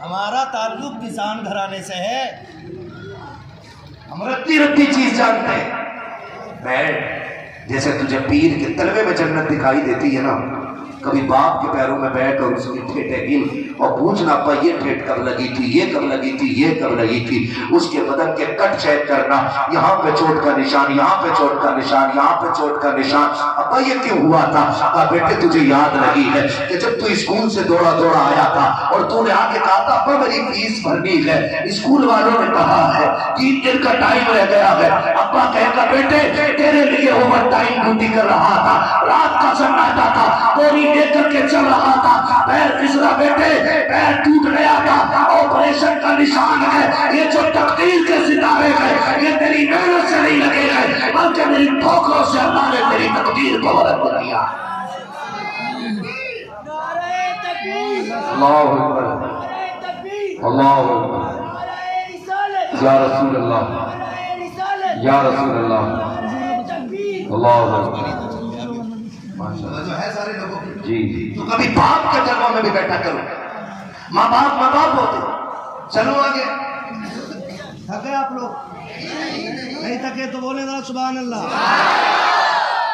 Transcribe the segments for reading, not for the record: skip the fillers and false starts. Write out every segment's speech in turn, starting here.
हमारा ताल्लुक किसान घराने से है। हम रत्ती रत्ती चीज जानते हैं। बैठ, जैसे तुझे पीर के तलवे में जन्नत दिखाई देती है ना, कभी बाप के पैरों में बैठ और उसकी ठेठे गिन और पूछना अब्बा ये ठेठ कब लगी थी, ये कब लगी थी, ये कब लगी थी। उसके बदन के कट चेक करना, यहाँ पे चोट का निशान, यहाँ पे चोट का निशान, यहाँ पे चोट का निशान। अब्बा ये क्यों हुआ था? बेटे तुझे याद नहीं है कि जब तू स्कूल से दौड़ा दौड़ा आया था और तूने आके कहा था अब्बा मेरी फीस भरनी है, स्कूल वालों ने कहा है 3 दिन का टाइम रह गया है। अब्बा कहेगा बेटे तेरे लिए ओवर टाइम ड्यूटी कर रहा था, रात का सन्नाटा था, बोरी लेकर के चल रहा था, पैर फिसला बेटे, पैर टूट गया था, ऑपरेशन का निशान है। ये जो तकदीर के सितारे हैं ये तेरी मेहनत से नहीं लगे हैं, बल्कि मेरी ठोकरों से अल्लाह ने तेरी तकदीर को बदल दिया। अल्लाहु अकबर, अल्लाहु अकबर, या रसूल अल्लाह, या रसूल अल्लाह, अल्लाहु अकबर। जो है सारे लोगों की जी जी, तो कभी बाप के जन्मों में भी बैठा करो। माँ बाप होते। चलो आगे। थके आप लोग? नहीं थके तो बोले जरा सुभान अल्लाह।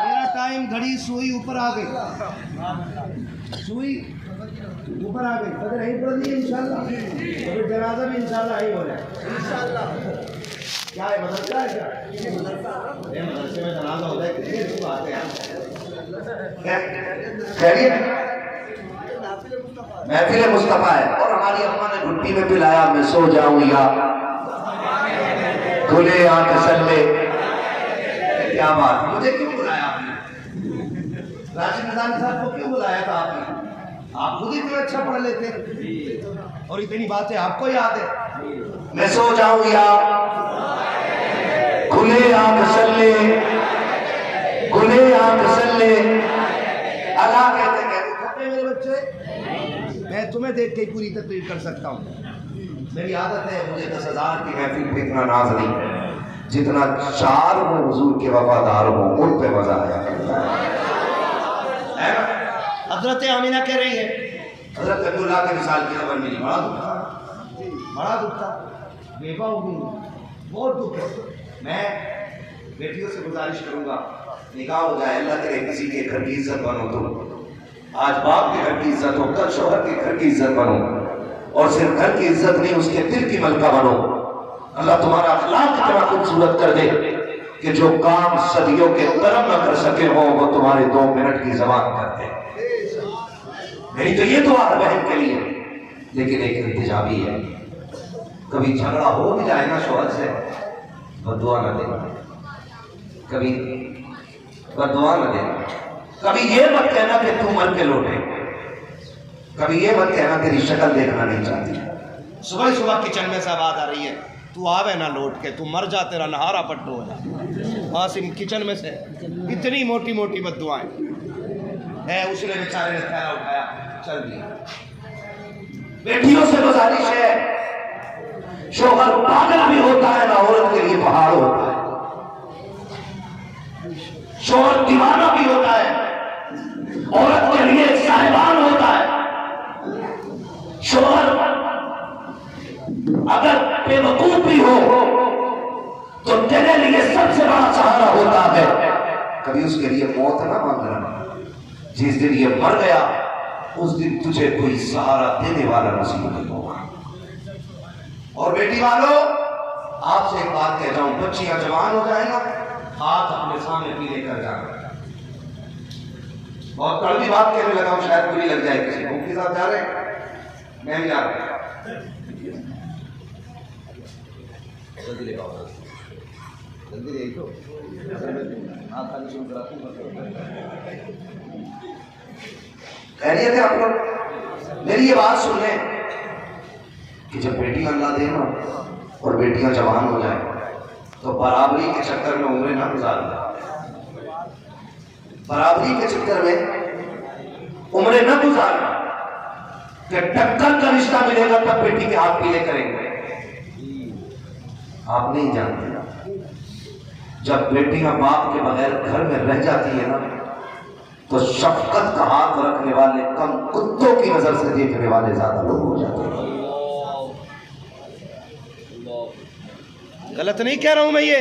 मेरा टाइम घड़ी सुई ऊपर आ गई, सुई ऊपर आ गई, अगर नहीं पड़ रही इंशाल्लाह तो जनाजा भी इंशाल्लाह ही हो जाए इंशाल्लाह। क्या है मदरसा है क्या? मदरसे में जनाजा हो जाए कितने लोग आते हैं? महफिल मुस्तफा है और हमारी अम्मा ने घुट्टी में पिलाया मैं सो जाऊं या खुले आंख सल्ले। क्या बात, मुझे क्यों बुलाया आपने? राशिद निजामी साहब को क्यों बुलाया था आपने? आप खुद ही क्यों अच्छा पढ़ लेते और इतनी बातें आपको याद है। मैं सो जाऊं या खुले आंख सल्ले, खुले आंख सल्ले। अल्लाह कहते मेरे बच्चे, मैं तुम्हें देख के पूरी तकरीर कर सकता हूँ। मेरी आदत है, मुझे 10,000 की महफिल पे इतना नाज नहीं, जितना 4 वो हुजूर के वफादार हो उन पे मजा आया। हजरत आमिना कह रही है, हजरत अब्दुल्लाह के मिसाल की खबर मिली, बड़ा दुख था, बेवा हो गई, बहुत दुख है। मैं बेटियों से गुजारिश करूंगा निकाह हो जाए, अल्लाह करे किसी के घर की इज्जत बनो। तुम आज बाप के घर की इज्जत हो, कल शोहर के घर की इज्जत बनो, और सिर्फ घर की इज्जत नहीं उसके दिल की मलका बनो। अल्लाह तुम्हारा अखलाक इतना खूबसूरत कर दे कि जो काम सदियों के कर्म न कर सके हो वो तुम्हारे 2 मिनट की जबान कर दे। मेरी तो ये दुआ है बहन के लिए, लेकिन एक इंतजा भी है। कभी झगड़ा हो भी जाए ना शोहर से, बद्दुआ न देना, कभी बद्दुआ न देना। कभी ये मत कहना कि तू मर के लौटे, कभी ये मत कहना तेरी शक्ल देखना नहीं चाहती। सुबह सुबह किचन में से आवाज आ रही है, तू आवे ना लौट के, तू मर जा, तेरा नहारा पट्टू हो जा। आसिम किचन में से इतनी मोटी मोटी बद्दुआएं है, उसने बेचारे ने थैला उठाया चल दिया। बेटियों से गुजारिश है, शोहर पागल भी होता है ना औरत के लिए पहाड़ होता है, शोहर दीवाना भी होता है, औरत के लिए साहिबान होता है। शोहर अगर बेवकूफ भी हो तो तेरे लिए सबसे बड़ा सहारा होता है। कभी उसके लिए मौत ना मांगना, जिस दिन ये मर गया उस दिन तुझे कोई सहारा देने वाला नसीब नहीं होगा। और बेटी वालों, आपसे एक बात कह जाऊं, बच्चियां जवान हो जाए ना, हाथ अपने सामने पीले कर जाना। बहुत कड़वी बात कहने लगा हूं, शायद बुरी लग जाए किसी को। के साथ जा रहे हैं, मैं भी जा रहा हूं। जल्दी ले आओ, जल्दी ले तो खैरियत है आप लोग? मेरी ये बात सुन लें कि जब बेटियां अल्लाह दे ना और बेटियां जवान हो जाए तो बराबरी के चक्कर में उम्रें ना गुजारना, बराबरी के चक्कर में उम्रें न गुजारना कि टक्कर का रिश्ता मिलेगा तब बेटी के हाथ पीले करेंगे। आप नहीं जानते, जब बेटियां बाप के बगैर घर में रह जाती है ना तो शफकत का हाथ रखने वाले कम, कुत्तों की नजर से देखने वाले ज्यादा लोग हो जाते हैं। गलत नहीं कह रहा हूं मैं, ये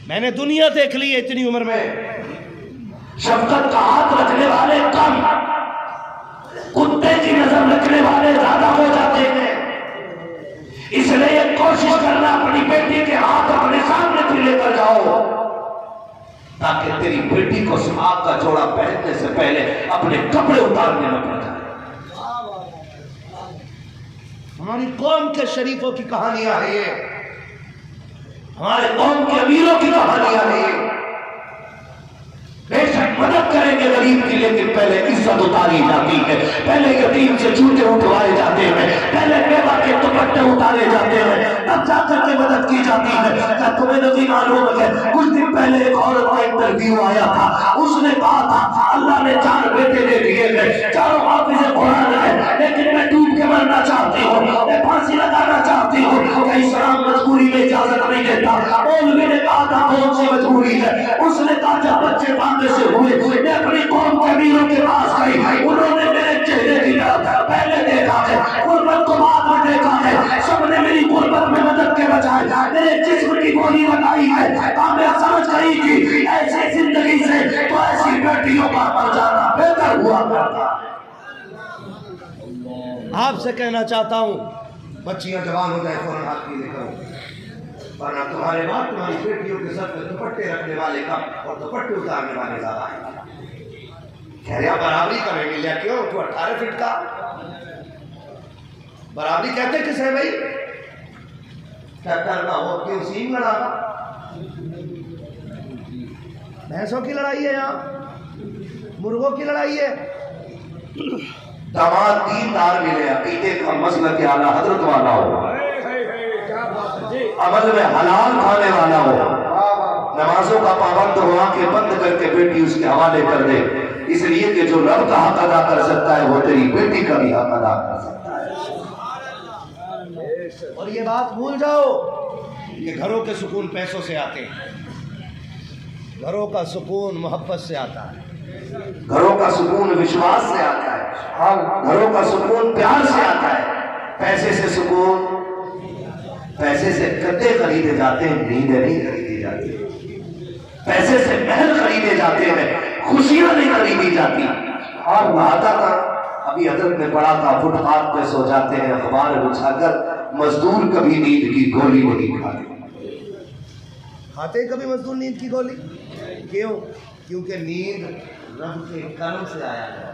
मैंने दुनिया देख ली है इतनी उम्र में। शफकत का हाथ रखने वाले कम, कुत्ते की नजर रखने वाले ज्यादा हो जाते हैं। इसलिए कोशिश करना अपनी बेटी के हाथ अपने सामने से लेकर जाओ, ताकि तेरी बेटी को सुहाग का जोड़ा पहनने से पहले अपने कपड़े उतारने न पड़ जाए। हमारी कौम के शरीफों की कहानियां हैं ये, हमारे कौम के अमीरों की कहानियां हैं ये। बेशक मदद करेंगे गरीब की, लेकिन पहले इज्जत उतारी जाती है, पहले यतीम से जूते उठवाए जाते हैं, पहले बेवा के दुपट्टे उतारे जाते हैं, तब जाकर के मदद की जाती है। क्या तुम्हें नहीं मालूम है, कुछ दिन पहले एक औरत का इंटरव्यू आया था, उसने कहा था अल्लाह ने 4 बेटे दे दिए हैं, चारों हाफिज़ कुरान है, लेकिन मैं डूब के मरना चाहती हूँ, मैं फांसी लगाना चाहती हूँ, क्या इस्लाम मजबूरी में इजाजत नहीं देता? मौलवी ने कहा था कौन सी मजबूरी है? उसने कहा जब बच्चे से हुए मैं अपनी कौम के अमीरों के पास गई, उन्होंने मेरे चेहरे की तरफ पहले देखा है, गुर्बत को बाद में देखा है, सबने मेरी गुर्बत में मदद के बजाय मेरे जिस्म की गोली लगाई है। मैं समझ गई कि ऐसी जिंदगी से तो ऐसी बेटियों का मर जाना बेहतर हुआ करता। आपसे कहना चाहता हूं, बच्चियां जवान हो जाए फौरन हाथ पीले करो, वरना तुम्हारे बाद तुम्हारी बेटियों के सर पे दुपट्टे रखने वाले कम और दुपट्टे उतारने वाले ज्यादा हैं। कह रहा बराबरी का नहीं लिया, क्यों? तू 18 फीट का, बराबरी कहते किसे है भाई? क्या करना हो, क्यों सीम लड़ाना? भैंसों की लड़ाई है यहाँ, मुर्गों की लड़ाई है। दामाद दीनदार मिले, अकीदे का मसलक आला हजरत वाला हो, अमल में हलाल खाने वाला हो, नमाजों का पाबंद हो, आंखें बंद करके बेटी उसके हवाले कर दे, इसलिए कि जो रब का हक अदा कर सकता है वो तेरी बेटी का भी हक अदा कर सकता है। और ये बात भूल जाओ कि घरों के सुकून पैसों से आते हैं, घरों का सुकून मोहब्बत से आता है, घरों का सुकून विश्वास से आता है, घरों का सुकून प्यार से आता है। पैसे से सुकून, पैसे से गद्दे खरीदे जाते हैं, नींदें नहीं खरीदी जाती। पैसे से महल खरीदे जाते हैं, खुशियां नहीं खरीदी जाती। और आता था, अभी हजरत ने पढ़ा था, फुटपाथ पे सो जाते हैं अखबार बिछाकर, मजदूर कभी नींद की गोली नहीं खाते कभी मजदूर नींद की गोली? क्यों? क्योंकि नींद रब के कर्म से आया है।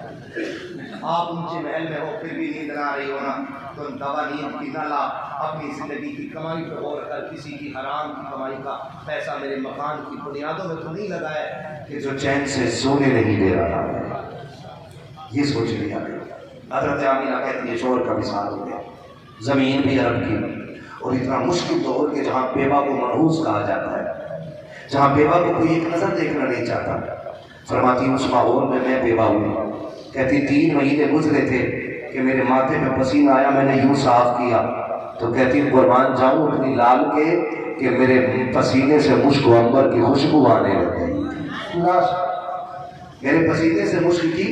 आप ऊंचे महल में हो फिर भी नींद ना आ रही हो ना, तो दवा नींद की ना ला, अपनी जिंदगी की कमाई पे और कर, किसी की हराम की कमाई का पैसा मेरे मकान की बुनियादों में तो नहीं लगाए कि जो चैन से सोने नहीं दे रहा है। ये सोच लिया हजरत आमिना कहती है शोर का मिसाल हो गया, जमीन भी अरब की, और इतना मुश्किल दौर के जहाँ बेवा को मनहूस कहा जाता है, जहाँ बेवा को कोई एक नजर देखना नहीं चाहता। फरमाती उस माहौल में मैं बेवा हुई, कहती 3 महीने गुजरे थे कि मेरे माथे में पसीना आया, मैंने यूं साफ किया तो कहती कुर्बान जाऊं अपनी लाल के कि मेरे पसीने से मुश्क अंबर की खुशबू आने लग गई। मेरे पसीने से मुश्क की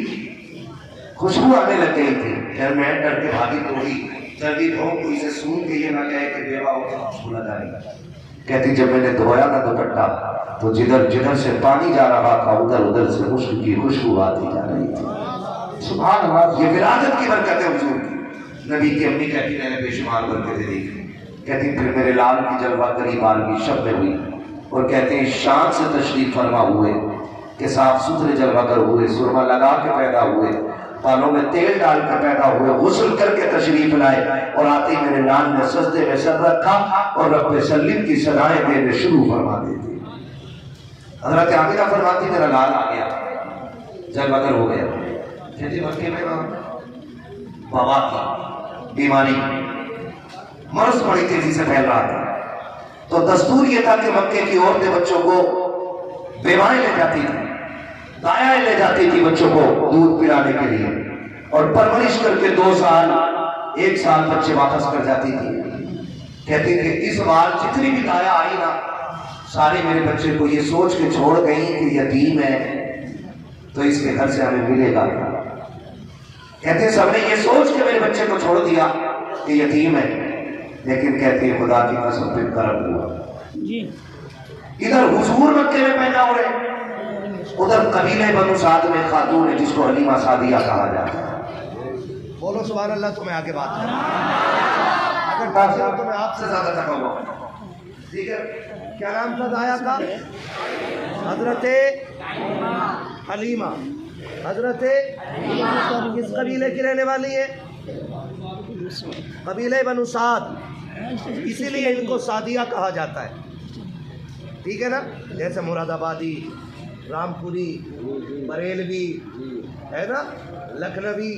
खुशबू आने लग गई थी। फिर मैं डर के भागी तोड़ी, जल्दी धोख कोई से सुन के ये ना कहे कि बेवा हो तो खुशबू लगाएगा। कहती जब मैंने धोया ना दुपट्टा तो जिधर जिधर से पानी जा रहा था उधर उधर से मुश्क की खुशबू आती जा रही थी। सुभान अल्लाह, ये विरासत की बरकत है हुजूर की। नबी की अम्मी कहती मैंने बेशुमार बरकतें देखी। कहती फिर मेरे लाल की जलवा करीब की शब में हुई, और कहते हैं शान से तशरीफ फरमा हुए कि साफ सुथरे जलवागर हुए, सुरमा लगा के पैदा हुए, बालों में तेल डाल कर पैदा हुए, गुस्ल करके तशरीफ लाए, और आते ही मेरे नान ने सजदे में सर रखा और रब्बे सलीम की सदाएं देने शुरू फरमा देती। हजरत आमिना फरमाती मेरा लाल आ गया, जलवागर हो गया। कहती मक्के में वबा की बीमारी, मर्ज बड़ी तेजी से फैल रहा था, तो दस्तूर यह था कि मक्के की औरतें बच्चों को बेवाएं ले जाती थी, दायाएं ले जाती थी बच्चों को दूध पिलाने के लिए, और परवरिश करके 2 साल 1 साल बच्चे वापस कर जाती थी। कहती कि इस बार जितनी भी दाया आई ना, सारे मेरे बच्चे को ये सोच के छोड़ गई कि यतीम है, तो इसके घर से हमें मिलेगा। कहते सबने ये सोच के मेरे बच्चे को छोड़ दिया कि यतीम है, लेकिन कहते हैं खुदा की कसम पे करम हुआ। इधर हुजूर मक्के में पैदा हो रहे, उधर कबीले बनु साद में खातून है जिसको हलीमा सादिया कहा जाता है। बोलो सुभान अल्लाह। तो मैं आगे बात करूं, अगर बात करूं तो मैं आपसे ज्यादा थका हुआ। ठीक है, क्या नाम था दाया का? हजरत हलीमा। हजरत किस कबीले की रहने वाली है? कबीले बनु साद, इसीलिए इनको सादिया कहा जाता है। ठीक है ना, जैसे मुरादाबादी, रामपुरी, बरेलवी है ना, लखनवी,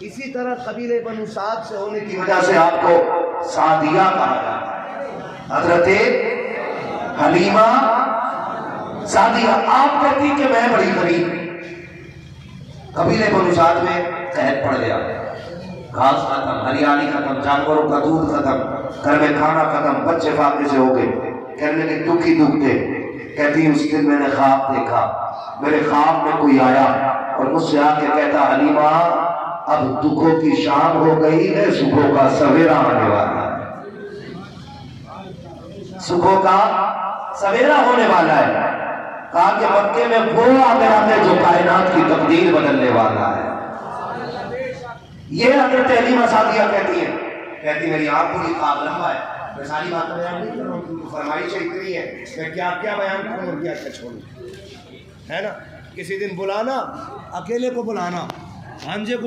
इसी तरह कबीले बनु साद से होने की वजह से आपको सादिया कहा जाता है। हजरत हलीमा सादिया। आप कहती कि मैं बड़ी गरीब, कबीले बनु साद में कहत पड़ गया, घास खत्म, हरियाली खत्म, जानवरों का दूध खत्म, घर में खाना खत्म, बच्चे फाके से हो गए, कहने लगे दुखी दुखते। कहती उस दिन मैंने ख्वाब देखा, मेरे ख्वाब में कोई आया और मुझसे आके कहता हलीमा अब दुखों की शाम हो गई है, सुखों का सवेरा आने वाला है। सुखों का सवेरा होने वाला है। कहा कि मक्के में वो आते जो कायनात की तकदीर बदलने वाला है। ये हजरत हलीमा सादिया कहती है, कहती मेरी आंख बड़ी ख्वाब लंबा है, मैं सारी बात बयान नहीं कर रहा हूँ, फरमाइश इतनी है मैं क्या क्या बयान करूँ और क्या क्या छोड़ूँ, है ना। किसी दिन बुलाना, अकेले को बुलाना, भांजे को